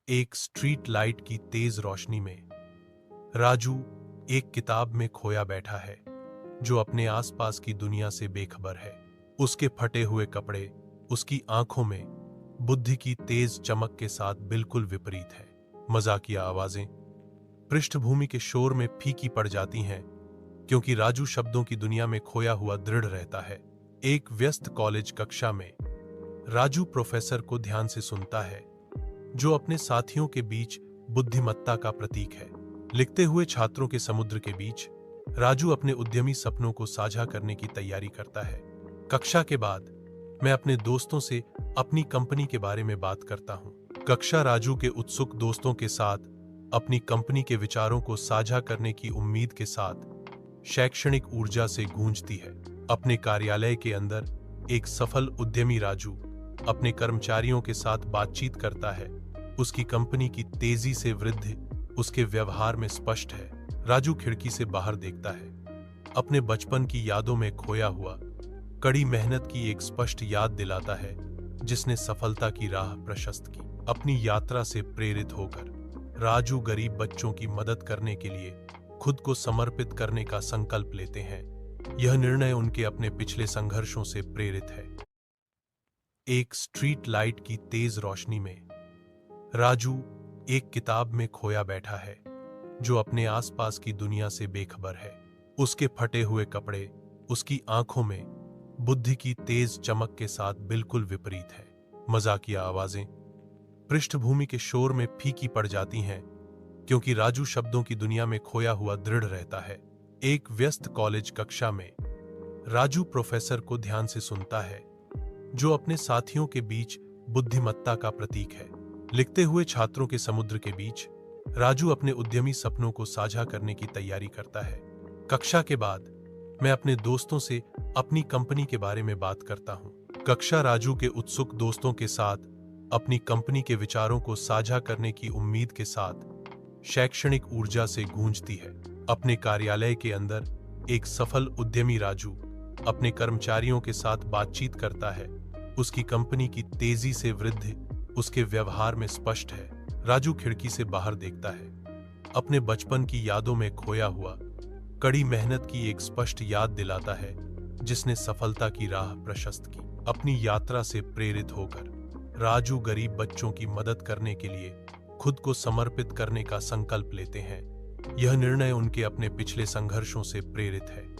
एक street light की तेज रोशनी में राजू एक किताब में खोया बैठा है जो अपने आसपास की दुनिया से बेखबर है। उसके फटे हुए कपड़े उसकी आंखों में बुद्धि की तेज चमक के साथ बिल्कुल विपरीत है। मजाकिया आवाजें पृष्ठभूमि के शोर में फीकी पड़ जाती हैं क्योंकि राजू शब्दों की दुनिया में खोया हुआ दृढ़ रहता है। एक व्यस्त कॉलेज कक्षा में राजू प्रोफेसर को ध्यान से सुनता है जो अपने साथियों के बीच बुद्धिमत्ता का प्रतीक है। लिखते हुए छात्रों के समुद्र के बीच राजू अपने उद्यमी सपनों को साझा करने की तैयारी करता है। कक्षा के बाद मैं अपने दोस्तों से अपनी कंपनी के बारे में बात करता हूँ। कक्षा राजू के उत्सुक दोस्तों के साथ अपनी कंपनी के विचारों को साझा करने की उम्मीद के साथ शैक्षणिक ऊर्जा से गूंजती है। अपने कार्यालय के अंदर एक सफल उद्यमी राजू अपने कर्मचारियों के साथ बातचीत करता है। उसकी कंपनी की तेजी से वृद्धि उसके व्यवहार में स्पष्ट है। राजू खिड़की से बाहर देखता है, अपने बचपन की यादों में खोया हुआ। कड़ी मेहनत की एक स्पष्ट याद दिलाता है जिसने सफलता की राह प्रशस्त की। अपनी यात्रा से प्रेरित होकर राजू गरीब बच्चों की मदद करने के लिए खुद को समर्पित करने का संकल्प लेते हैं। यह निर्णय उनके अपने पिछले संघर्षों से प्रेरित है। एक स्ट्रीट लाइट की तेज रोशनी में राजू एक किताब में खोया बैठा है जो अपने आसपास की दुनिया से बेखबर है। उसके फटे हुए कपड़े उसकी आंखों में बुद्धि की तेज चमक के साथ बिल्कुल विपरीत है। मजाकिया आवाजें पृष्ठभूमि के शोर में फीकी पड़ जाती हैं क्योंकि राजू शब्दों की दुनिया में खोया हुआ दृढ़ रहता है। एक व्यस्त कॉलेज कक्षा में राजू प्रोफेसर को ध्यान से सुनता है जो अपने साथियों के बीच बुद्धिमत्ता का प्रतीक है। लिखते हुए छात्रों के समुद्र के बीच राजू अपने उद्यमी सपनों को साझा करने की तैयारी करता है। कक्षा के बाद मैं अपने दोस्तों से अपनी कंपनी के बारे में बात करता हूँ। कक्षा राजू के उत्सुक दोस्तों के साथ अपनी कंपनी के विचारों को साझा करने की उम्मीद के साथ शैक्षणिक ऊर्जा से गूंजती है। अपने कार्यालय के अंदर एक सफल उद्यमी राजू अपने कर्मचारियों के साथ बातचीत करता है। उसकी कंपनी की तेजी से वृद्धि उसके व्यवहार में स्पष्ट है। राजू खिड़की से बाहर देखता है, अपने बचपन की यादों में खोया हुआ। कड़ी मेहनत की एक स्पष्ट याद दिलाता है जिसने सफलता की राह प्रशस्त की। अपनी यात्रा से प्रेरित होकर राजू गरीब बच्चों की मदद करने के लिए खुद को समर्पित करने का संकल्प लेते हैं। यह निर्णय उनके अपने पिछले संघर्षों से प्रेरित है।